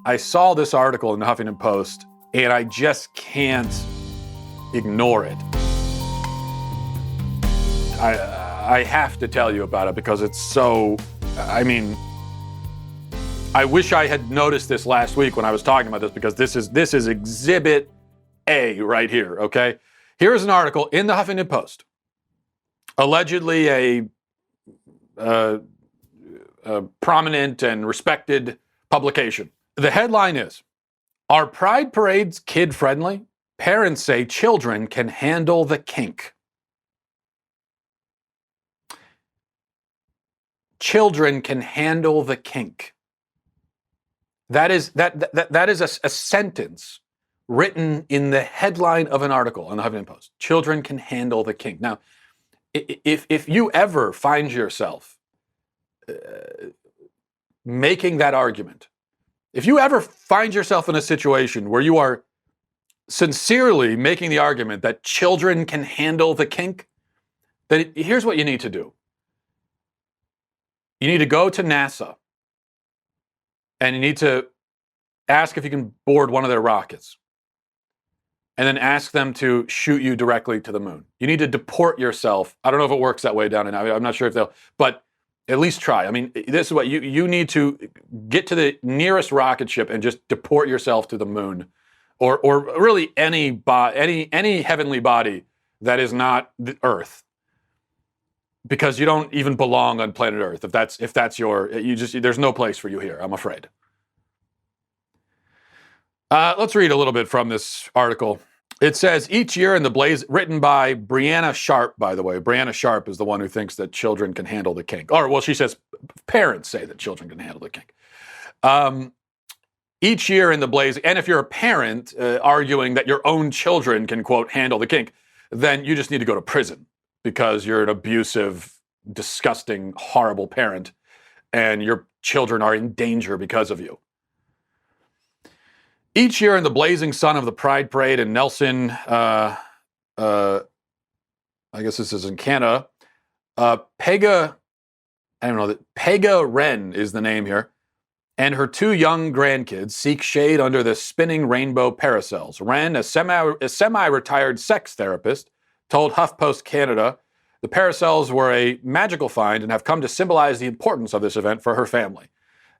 I saw this article in the Huffington Post, and I just can't ignore it. I have to tell you about it because it's so, I wish I had noticed this last week when I was talking about this, because this is exhibit A right here, okay? Here's an article in the Huffington Post. Allegedly a prominent and respected publication. The headline is, "Are Pride Parades kid-friendly? Parents say children can handle the kink." Children can handle the kink. That is a sentence written in the headline of an article on the Huffington Post. Children can handle the kink. Now, if you ever find yourself making that argument, if you ever find yourself in a situation where you are sincerely making the argument that children can handle the kink, then here's what you need to do. You need to go to NASA and you need to ask if you can board one of their rockets, and then ask them to shoot you directly to the moon. You need to deport yourself. I don't know if it works that way down in, I'm not sure if they'll, but at least try. I mean, this is what you need to get to the nearest rocket ship and just deport yourself to the moon, or really any heavenly body that is not the Earth, because you don't even belong on planet Earth. If that's there's no place for you here, I'm afraid. Let's read a little bit from this article. It says, each year in the blaze, written by Brianna Sharp, by the way. Brianna Sharp is the one who thinks that children can handle the kink. Or, well, she says parents say that children can handle the kink. Each year in the blaze, and if you're a parent arguing that your own children can, quote, handle the kink, then you just need to go to prison because you're an abusive, disgusting, horrible parent, and your children are in danger because of you. Each year in the blazing sun of the Pride Parade in Nelson, I guess this is in Canada, Pega Wren is the name here, and her two young grandkids seek shade under the spinning rainbow parasols. Wren, a semi-retired sex therapist, told HuffPost Canada the parasols were a magical find and have come to symbolize the importance of this event for her family.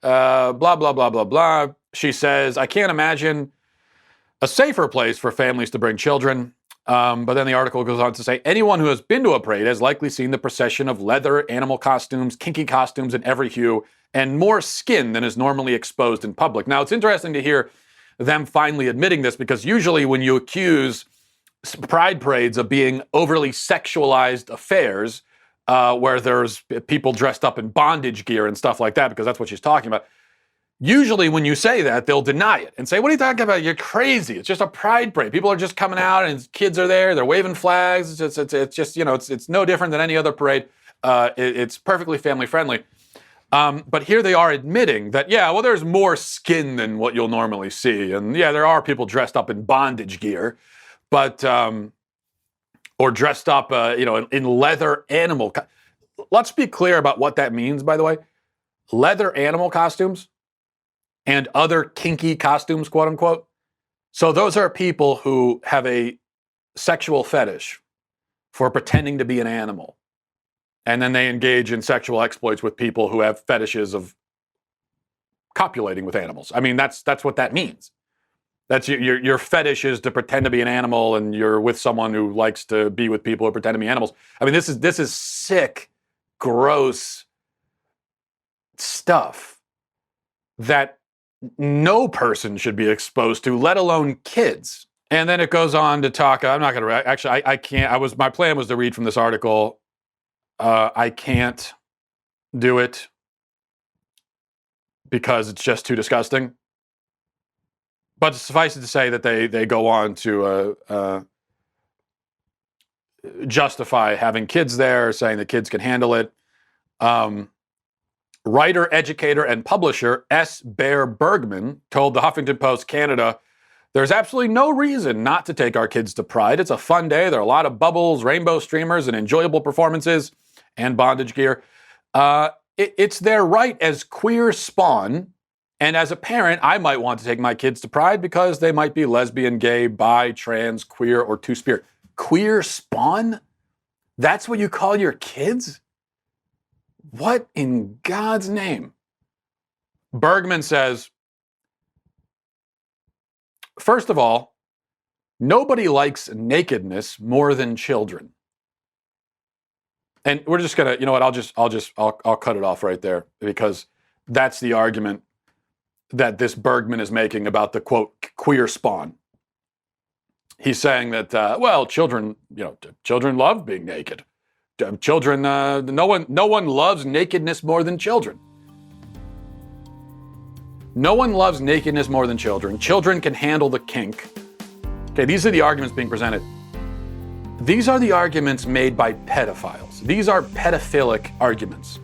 Blah, blah, blah, blah, blah. She says, I can't imagine a safer place for families to bring children. But then the article goes on to say, anyone who has been to a parade has likely seen the procession of leather, animal costumes, kinky costumes in every hue, and more skin than is normally exposed in public. Now, it's interesting to hear them finally admitting this, because usually when you accuse pride parades of being overly sexualized affairs, where there's people dressed up in bondage gear and stuff like that, because that's what she's talking about. Usually when you say that, they'll deny it and say, what are you talking about? You're crazy. It's just a pride parade. People are just coming out and kids are there. They're waving flags. It's just, it's no different than any other parade. It's perfectly family friendly. But here they are admitting that, yeah, well, there's more skin than what you'll normally see. And yeah, there are people dressed up in bondage gear, but, or dressed up, in leather animal. Let's be clear about what that means, by the way. Leather animal costumes and other kinky costumes, quote unquote. So those are people who have a sexual fetish for pretending to be an animal. And then they engage in sexual exploits with people who have fetishes of copulating with animals. I mean, that's what that means. That's your fetish is to pretend to be an animal, and you're with someone who likes to be with people who pretend to be animals. I mean, this is sick, gross stuff that no person should be exposed to, let alone kids. And then it goes on to talk, I'm not going to, actually, I can't, my plan was to read from this article. I can't do it because it's just too disgusting. But suffice it to say that they go on to justify having kids there, saying that kids can handle it. Writer, educator, and publisher S. Bear Bergman told the Huffington Post Canada, there's absolutely no reason not to take our kids to Pride. It's a fun day. There are a lot of bubbles, rainbow streamers, and enjoyable performances, and bondage gear. It's their right as queer spawn And as a parent, I might want to take my kids to Pride because they might be lesbian, gay, bi, trans, queer, or two-spirit. Queer spawn? That's what you call your kids? What in God's name? Bergman says, first of all, nobody likes nakedness more than children. And we're just gonna, you know what? I'll cut it off right there, because that's the argument that this Bergman is making about the quote queer spawn. He's saying that well, children love being naked. Children, no one loves nakedness more than children. No one loves nakedness more than children. Children can handle the kink. Okay, these are the arguments being presented. These are the arguments made by pedophiles. These are pedophilic arguments.